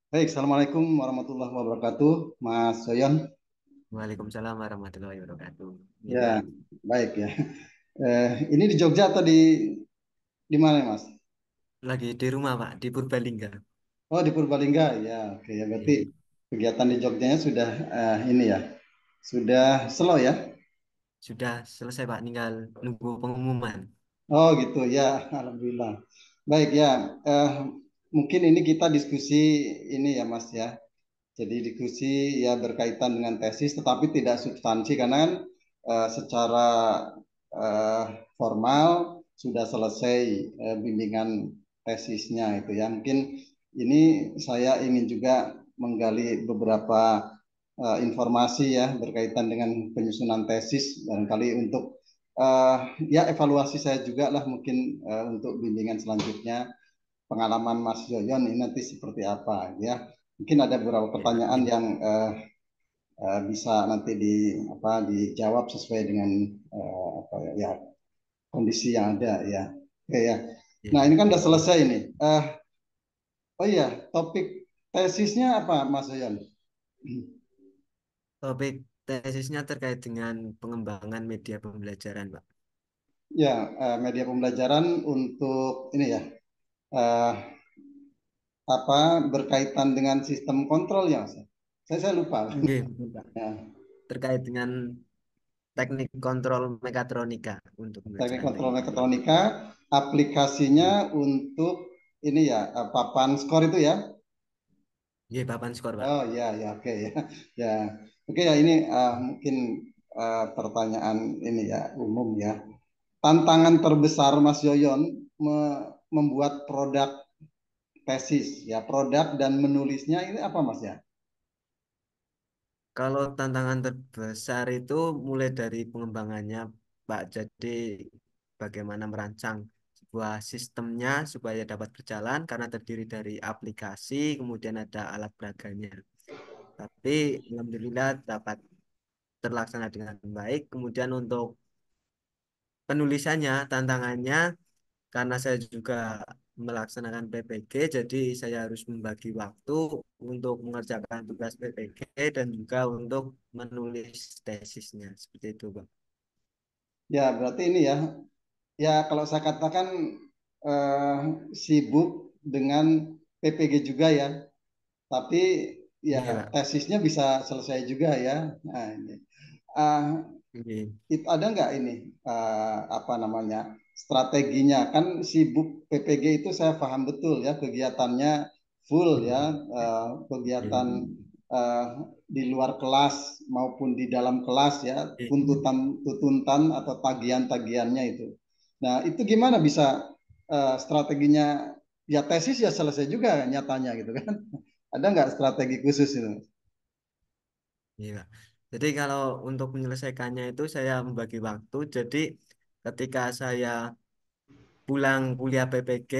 Baik, Assalamualaikum warahmatullahi wabarakatuh, Mas Soyon. Waalaikumsalam warahmatullahi wabarakatuh. Ini Ya, Pak, baik ya. Ini di Jogja atau di mana, Mas? lagi di rumah Pak, di Purbalingga. Oh, di Purbalingga. Ya, oke ya. Berarti Iya. kegiatan di Jogjanya sudah ini ya, sudah slow ya. Sudah selesai Pak, tinggal nunggu pengumuman. Oh, gitu ya. Alhamdulillah. Baik ya. Mungkin ini kita diskusi ini ya, Mas ya. Jadi diskusi ya berkaitan dengan tesis, tetapi tidak substansi karena kan secara eh, formal sudah selesai bimbingan tesisnya itu ya. Mungkin ini saya ingin juga menggali beberapa informasi ya berkaitan dengan penyusunan tesis barangkali untuk eh, ya evaluasi saya juga lah mungkin untuk bimbingan selanjutnya pengalaman Mas Yoyon ini nanti seperti apa ya. Mungkin ada beberapa Iya Pak. pertanyaan Iya. yang bisa nanti dijawab sesuai dengan apa ya kondisi yang ada ya. Oke ya. Iya. Nah, ini kan udah Iya. selesai ini. Oh iya, topik tesisnya apa Mas Yoyon? Topik tesisnya terkait dengan pengembangan media pembelajaran Pak. Ya, media pembelajaran untuk ini ya, eh, apa berkaitan dengan sistem kontrol ya Mas? Saya lupa. Oke, betul, Pak. Ya, Terkait dengan teknik kontrol mekatronika untuk teknik mengerjakan kontrol teknik kontrol. mekatronika, aplikasinya Iya. untuk ini ya, papan skor itu ya. Iya, papan skor Pak. Oh ya ya oke ya ya oke ya ini mungkin pertanyaan ini ya umum ya. Tantangan terbesar Mas Yoyon membuat produk tesis ya produk dan menulisnya ini apa Mas ya? Kalau tantangan terbesar itu mulai dari pengembangannya, Pak. Jadi bagaimana merancang sebuah sistemnya supaya dapat berjalan karena terdiri dari aplikasi, kemudian ada alat peraganya. Tapi alhamdulillah dapat terlaksana dengan baik. Kemudian untuk penulisannya, tantangannya karena saya juga melaksanakan PPG, jadi saya harus membagi waktu untuk mengerjakan tugas PPG dan juga untuk menulis tesisnya. Seperti itu, Bang. Ya berarti ini ya ya kalau saya katakan eh, sibuk dengan PPG juga ya tapi ya Iya, Pak. tesisnya bisa selesai juga ya. Nah, ini. Ah, Iya. itu ada nggak ini apa namanya strateginya kan sibuk PPG itu saya paham betul ya kegiatannya full ya Iya. kegiatan eh, di luar kelas maupun di dalam kelas ya Iya. tuntutan atau tagihan-tagihannya itu. Nah itu gimana bisa strateginya ya tesis ya selesai juga nyatanya gitu kan. Ada nggak strategi khusus itu? Iya. Jadi kalau untuk menyelesaikannya itu saya membagi waktu. Jadi ketika saya pulang kuliah PPG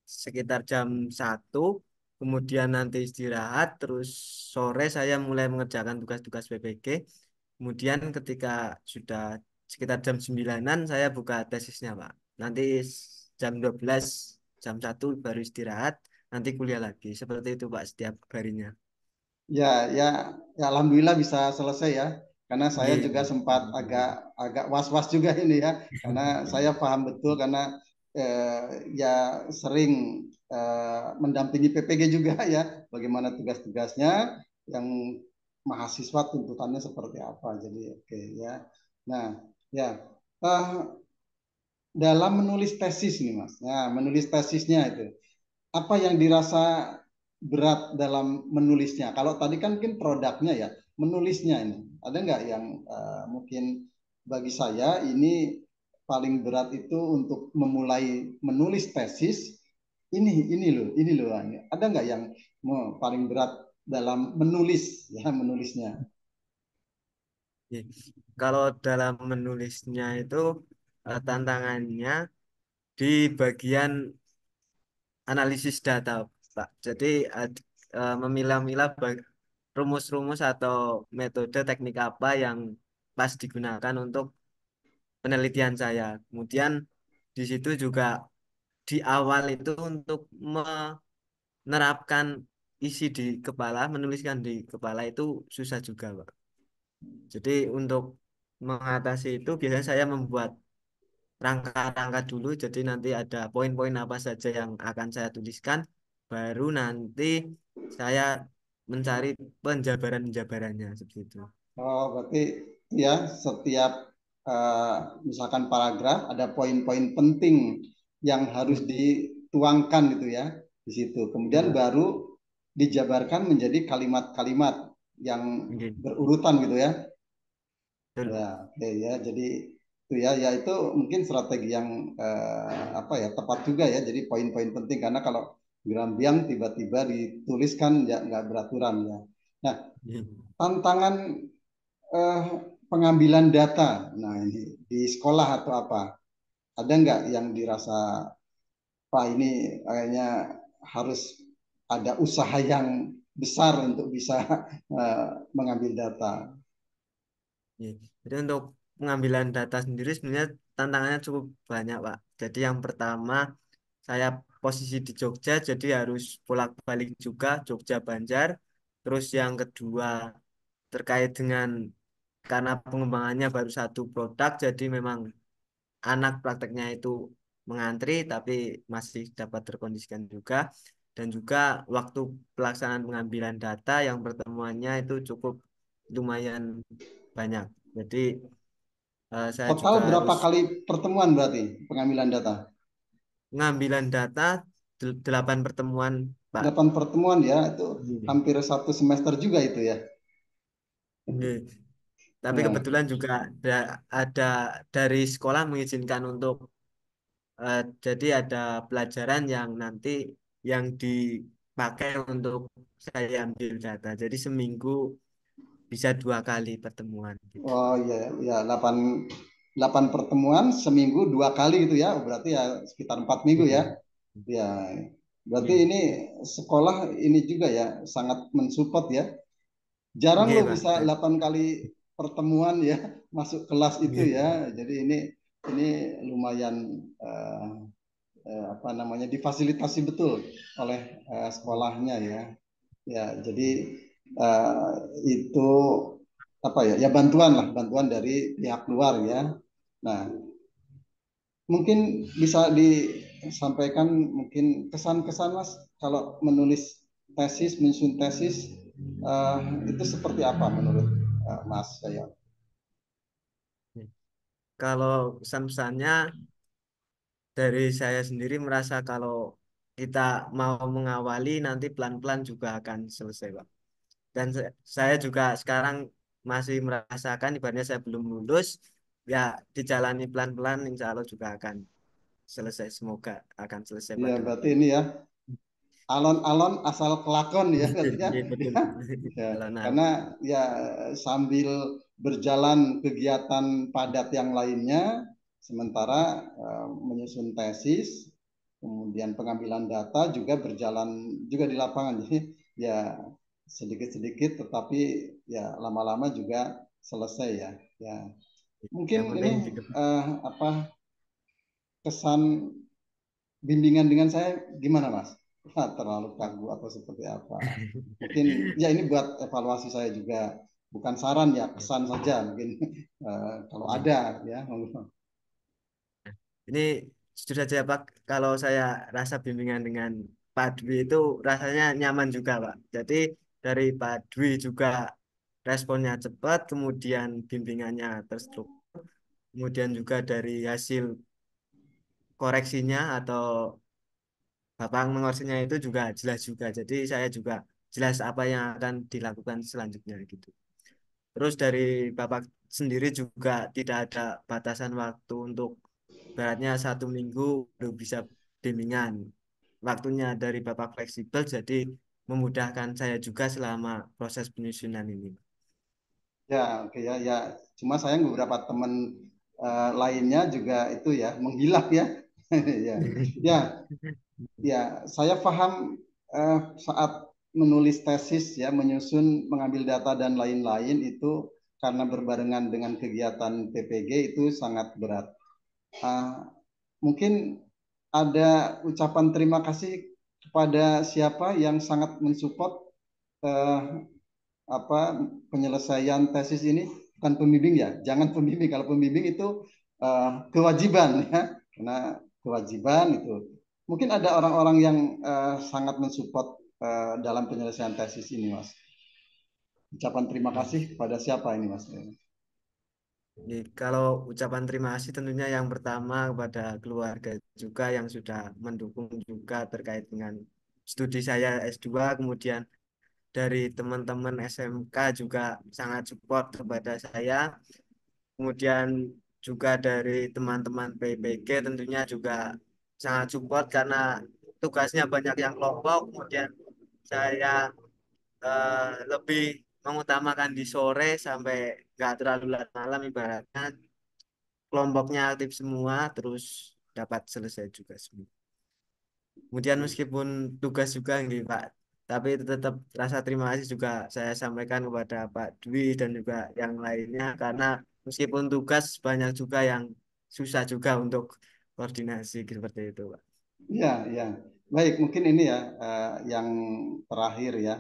sekitar jam 1, kemudian nanti istirahat, terus sore saya mulai mengerjakan tugas-tugas PPG. Kemudian ketika sudah sekitar jam 9-an saya buka tesisnya, Pak. Nanti jam 12, jam 1 baru istirahat, nanti kuliah lagi. Seperti itu, Pak, setiap harinya. Ya, ya, ya, alhamdulillah bisa selesai ya. Karena saya Iya. juga sempat agak agak was-was juga ini ya. Karena saya paham betul karena ya sering mendampingi PPG juga ya. Bagaimana tugas-tugasnya yang mahasiswa tuntutannya seperti apa. Jadi oke ya. Nah, ya. Eh, dalam menulis tesis nih Mas. Nah, menulis tesisnya itu apa yang dirasa berat dalam menulisnya? Kalau tadi kan mungkin produknya ya, menulisnya ini. Ada nggak yang mungkin bagi saya ini paling berat itu untuk memulai menulis tesis ini loh. Ada nggak yang paling berat dalam menulis ya menulisnya? Iya. Kalau dalam menulisnya itu tantangannya di bagian analisis data, Pak. Jadi memilah-milah rumus-rumus atau metode teknik apa yang pas digunakan untuk penelitian saya. Kemudian di situ juga di awal itu untuk menerapkan isi di kepala, menuliskan di kepala itu susah juga, Pak. Jadi untuk mengatasi itu biasanya saya membuat rangka-rangka dulu. Jadi nanti ada poin-poin apa saja yang akan saya tuliskan, baru nanti saya mencari penjabaran-penjabarannya seperti itu. Oh, berarti ya setiap eh, misalkan paragraf ada poin-poin penting yang harus Hmm, dituangkan gitu ya di situ. iya, Kemudian Pak. baru dijabarkan menjadi kalimat-kalimat yang Oke, berurutan gitu ya. betul, Ya, Pak. oke ya. Jadi itu ya, ya itu mungkin strategi yang apa ya tepat juga ya. Jadi poin-poin penting karena kalau gerambiang tiba-tiba dituliskan ya nggak beraturan ya. Nah, Iya. tantangan eh, pengambilan data. Nah, ini di sekolah atau apa? Ada nggak yang dirasa, Pak ini kayaknya harus ada usaha yang besar untuk bisa mengambil data. Iya. Jadi untuk pengambilan data sendiri sebenarnya tantangannya cukup banyak, Pak. Jadi yang pertama, saya posisi di Jogja, jadi harus bolak-balik juga Jogja Banjar. Terus yang kedua terkait dengan karena pengembangannya baru satu produk, jadi memang anak prakteknya itu mengantri, tapi masih dapat terkondisikan juga. Dan juga waktu pelaksanaan pengambilan data yang pertemuannya itu cukup lumayan banyak. Jadi saya Total juga berapa harus kali pertemuan berarti pengambilan data? pengambilan data 8 pertemuan, Pak. 8 pertemuan ya, itu Iya. hampir satu semester juga itu ya. Iya. Tapi Nah, kebetulan juga ada dari sekolah mengizinkan untuk jadi ada pelajaran yang nanti yang dipakai untuk saya ambil data. Jadi seminggu bisa 2 kali pertemuan gitu. oh iya, ya 8 pertemuan seminggu 2 kali gitu ya, berarti ya sekitar 4 minggu ya. Iya. Ya, berarti Iya. ini sekolah ini juga ya sangat mensupport ya. Jarang Iya, loh Pak. bisa 8 kali pertemuan ya masuk kelas itu Iya. ya. Jadi ini lumayan eh, apa namanya difasilitasi betul oleh sekolahnya ya. Ya, jadi eh, itu apa ya? Ya bantuan lah, bantuan dari pihak luar ya. Nah, mungkin bisa disampaikan mungkin kesan-kesan Mas kalau menulis tesis, menyusun tesis eh, itu seperti apa menurut Mas saya? Kalau pesan-pesannya dari saya sendiri merasa kalau kita mau mengawali nanti pelan-pelan juga akan selesai, Pak. Dan saya juga sekarang masih merasakan ibaratnya saya belum lulus, ya dijalani pelan-pelan insya Allah juga akan selesai, semoga akan selesai Ya, pada berarti waktu. ini ya alon-alon asal kelakon ya katanya. Iya, betul. Ya, ya, Alon-alon. karena ya sambil berjalan kegiatan padat yang lainnya sementara menyusun tesis kemudian pengambilan data juga berjalan juga di lapangan, jadi ya sedikit-sedikit tetapi ya lama-lama juga selesai ya. Ya mungkin Yang ini penting di apa kesan bimbingan dengan saya gimana Mas? Terlalu kagu atau seperti apa? Mungkin ya ini buat evaluasi saya juga, bukan saran ya, kesan saja mungkin kalau ada ya. Ini jujur saja Pak, kalau saya rasa bimbingan dengan Pak Dwi itu rasanya nyaman juga Pak. Jadi dari Pak Dwi juga responnya cepat, kemudian bimbingannya terstruktur, kemudian juga dari hasil koreksinya atau Bapak mengoreksinya itu juga jelas juga. Jadi saya juga jelas apa yang akan dilakukan selanjutnya gitu. Terus dari Bapak sendiri juga tidak ada batasan waktu untuk beratnya 1 minggu belum bisa bimbingan. Waktunya dari Bapak fleksibel, jadi memudahkan saya juga selama proses penyusunan ini. Ya, oke ya, ya. Cuma sayang beberapa teman lainnya juga itu ya menghilap ya. Ya, ya, ya. Saya paham saat menulis tesis ya, menyusun, mengambil data dan lain-lain itu karena berbarengan dengan kegiatan PPG itu sangat berat. Uh, Mungkin ada ucapan terima kasih kepada siapa yang sangat mensupport eh, apa penyelesaian tesis ini, bukan pembimbing ya, jangan pembimbing. Kalau pembimbing itu kewajiban ya, karena kewajiban itu. Mungkin ada orang-orang yang sangat mensupport dalam penyelesaian tesis ini, Mas. Ucapan terima Ya. kasih kepada siapa ini, Mas? Jadi, kalau ucapan terima kasih tentunya yang pertama kepada keluarga juga yang sudah mendukung juga terkait dengan studi saya S2, kemudian dari teman-teman SMK juga sangat support kepada saya, kemudian juga dari teman-teman PPG tentunya juga sangat support karena tugasnya banyak yang kelompok, kemudian saya lebih mengutamakan di sore sampai nggak terlalu larut malam, ibaratnya kelompoknya aktif semua terus dapat selesai juga semua. Kemudian meskipun tugas juga nggih Pak, tapi tetap rasa terima kasih juga saya sampaikan kepada Pak Dwi dan juga yang lainnya karena meskipun tugas banyak juga yang susah juga untuk koordinasi seperti itu Pak. Iya, iya. Baik, mungkin ini ya yang terakhir ya.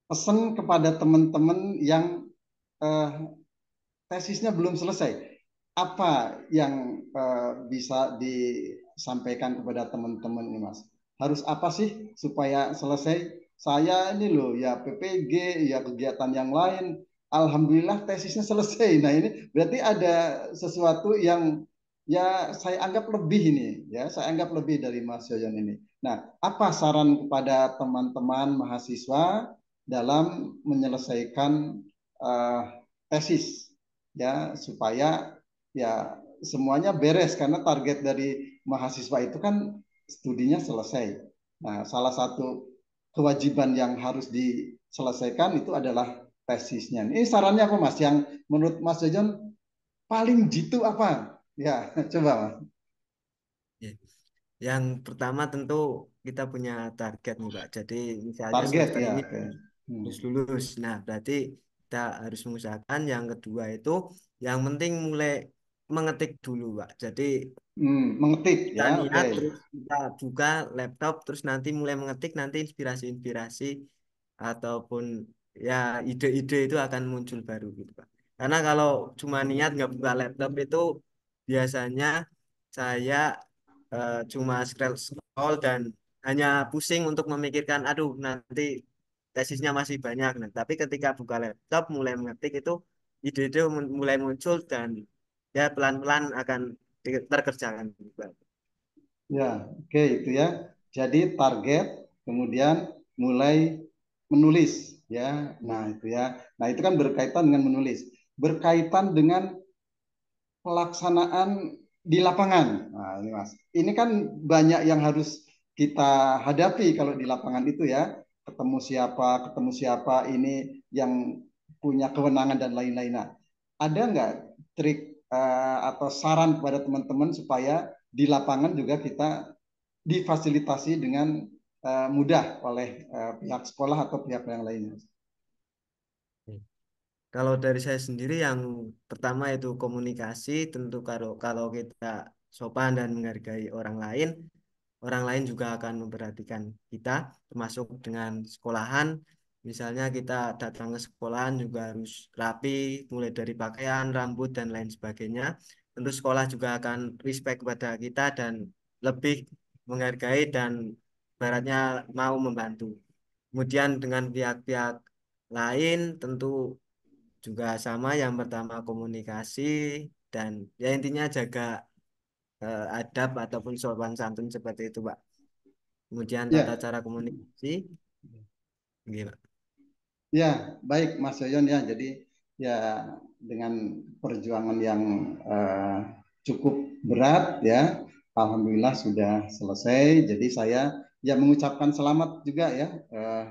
Pesan kepada teman-teman yang eh, tesisnya belum selesai. Apa yang bisa disampaikan kepada teman-teman ini, Mas? Harus apa sih supaya selesai? Saya ini loh, ya PPG, ya kegiatan yang lain. Alhamdulillah tesisnya selesai. Nah ini berarti ada sesuatu yang ya saya anggap lebih ini, ya saya anggap lebih dari Mas Yoyon ini. Nah, apa saran kepada teman-teman mahasiswa dalam menyelesaikan uh, tesis? Ya supaya ya semuanya beres karena target dari mahasiswa itu kan studinya selesai. Nah, salah satu kewajiban yang harus diselesaikan itu adalah tesisnya. Ini sarannya apa Mas? Yang menurut Mas Jojon paling jitu apa? Ya, coba Mas. Ya. Yang pertama tentu kita punya target nih Pak. Jadi misalnya Target semester ya. ini Oke. harus Hmm. lulus. Nah, berarti kita harus mengusahakan. Yang kedua itu yang penting mulai mengetik dulu Pak. Jadi Mengetik kita ya. Oke. niat terus kita buka laptop terus nanti mulai mengetik, nanti inspirasi-inspirasi ataupun ya ide-ide itu akan muncul baru gitu Pak. Karena kalau cuma niat nggak buka laptop itu biasanya saya cuma scroll dan hanya pusing untuk memikirkan aduh nanti tesisnya masih banyak. Nah, tapi ketika buka laptop mulai mengetik itu ide-ide mulai muncul dan ya pelan-pelan akan terkerjakan juga. Ya, oke itu ya. Jadi target, kemudian mulai menulis ya. Nah, itu ya. Nah, itu kan berkaitan dengan menulis. Berkaitan dengan pelaksanaan di lapangan. Nah, ini Mas. Ini kan banyak yang harus kita hadapi kalau di lapangan itu ya. Ketemu siapa ini yang punya kewenangan dan lain-lain. Nah, ada nggak trik atau saran kepada teman-teman supaya di lapangan juga kita difasilitasi dengan mudah oleh pihak sekolah atau pihak yang lainnya? Kalau dari saya sendiri yang pertama itu komunikasi, tentu kalau kita sopan dan menghargai orang lain juga akan memperhatikan kita, termasuk dengan sekolahan. Misalnya kita datang ke sekolahan juga harus rapi, mulai dari pakaian, rambut, dan lain sebagainya. Tentu sekolah juga akan respect kepada kita dan lebih menghargai dan baratnya mau membantu. Kemudian dengan pihak-pihak lain tentu juga sama, yang pertama komunikasi dan ya intinya jaga adab ataupun sopan santun seperti itu Pak. Kemudian tata Ya, cara komunikasi gitu. ya, baik Mas Yoyon ya. Jadi ya dengan perjuangan yang eh, cukup berat ya, alhamdulillah sudah selesai. Jadi saya ya mengucapkan selamat juga ya,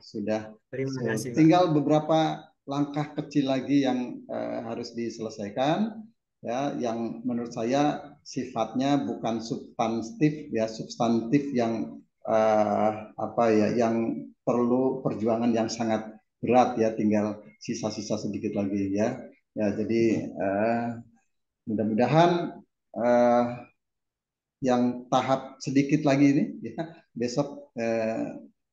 sudah Terima kasih Pak. tinggal beberapa langkah kecil lagi yang harus diselesaikan ya, yang menurut saya sifatnya bukan substantif ya, substantif yang apa ya, yang perlu perjuangan yang sangat berat ya, tinggal sisa-sisa sedikit lagi ya. Ya, jadi mudah-mudahan yang tahap sedikit lagi ini ya, besok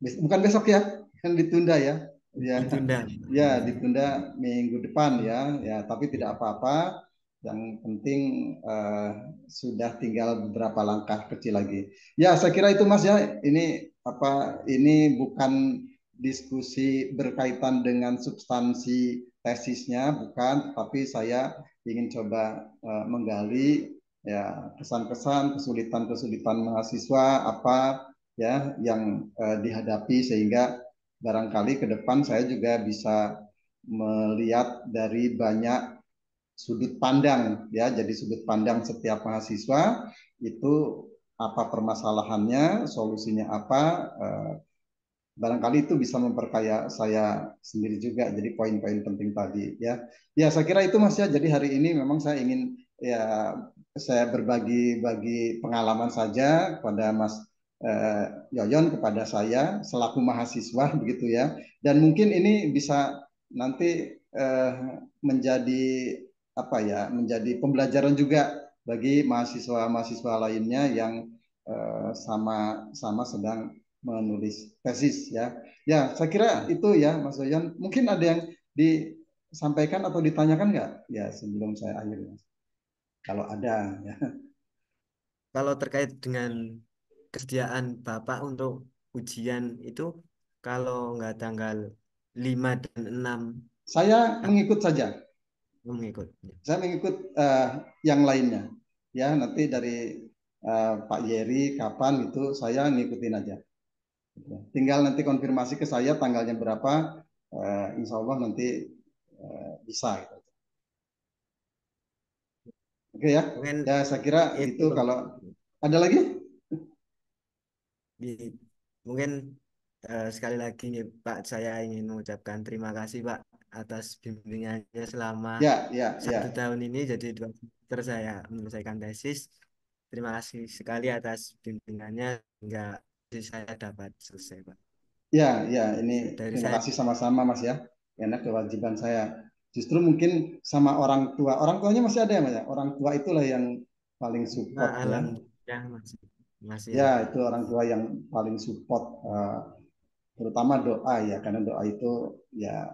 bukan besok ya, kan ditunda ya. Ya, Ditunda. ya Iya. ditunda minggu depan ya. Ya, tapi tidak Iya. apa-apa. Yang penting eh, sudah tinggal beberapa langkah kecil lagi. Ya, saya kira itu Mas ya. Ini apa? Ini bukan diskusi berkaitan dengan substansi tesisnya, bukan. Tapi saya ingin coba menggali ya kesan-kesan, kesulitan-kesulitan mahasiswa apa ya yang dihadapi sehingga barangkali ke depan saya juga bisa melihat dari banyak sudut pandang ya. Jadi sudut pandang setiap mahasiswa itu apa permasalahannya, solusinya apa, barangkali itu bisa memperkaya saya sendiri juga. Jadi poin-poin penting tadi ya. Ya saya kira itu Mas ya. Jadi hari ini memang saya ingin ya saya berbagi pengalaman saja kepada Mas Yoyon, kepada saya selaku mahasiswa begitu ya. Dan mungkin ini bisa nanti menjadi apa ya, menjadi pembelajaran juga bagi mahasiswa-mahasiswa lainnya yang sama-sama sedang menulis tesis ya. Ya, saya kira itu ya Mas Yoyon. Mungkin ada yang disampaikan atau ditanyakan nggak? Ya, sebelum saya akhiri, Mas. Kalau ada ya. Kalau terkait dengan kesediaan Bapak untuk ujian itu, kalau nggak tanggal 5 dan 6 Saya mengikut saja. mengikut. Saya mengikut yang lainnya. Ya, nanti dari Pak Yeri kapan itu saya ngikutin aja. Tinggal nanti konfirmasi ke saya tanggalnya berapa. Insya Allah nanti bisa. Gitu. Oke ya. Mungkin Ya, saya kira itu itu kalau ada lagi. di- mungkin sekali lagi nih Pak, saya ingin mengucapkan terima kasih Pak atas bimbingannya selama Ya, ya, 1 tahun ya. ini, jadi 2 semester saya menyelesaikan tesis. Terima kasih sekali atas bimbingannya hingga tesis saya dapat selesai Pak. Ya, ya, ini Dari terima saya. kasih sama-sama Mas ya. Karena kewajiban saya. Justru mungkin sama orang tua. Orang tuanya masih ada ya Mas ya? Orang tua itulah yang paling Nah, support ya. alhamdulillah masih Ya, ada. itu orang tua yang paling support. Terutama doa ya. Karena doa itu ya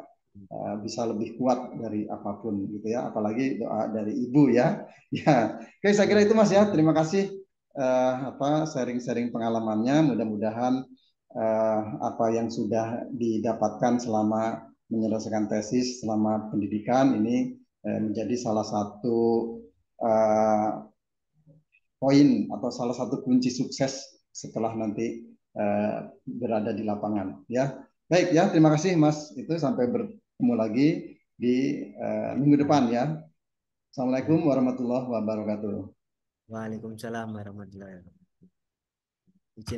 bisa lebih kuat dari apapun gitu ya. Apalagi doa dari ibu ya. Ya, oke saya kira Iya. itu Mas ya. Terima kasih sharing-sharing pengalamannya. Mudah-mudahan apa yang sudah didapatkan selama menyelesaikan tesis, selama pendidikan ini menjadi salah satu uh, poin atau salah satu kunci sukses setelah nanti berada di lapangan. Ya, baik ya. Terima kasih Mas. Itu sampai bertemu lagi di minggu depan ya. Assalamualaikum warahmatullahi wabarakatuh. Waalaikumsalam warahmatullahi wabarakatuh. Izin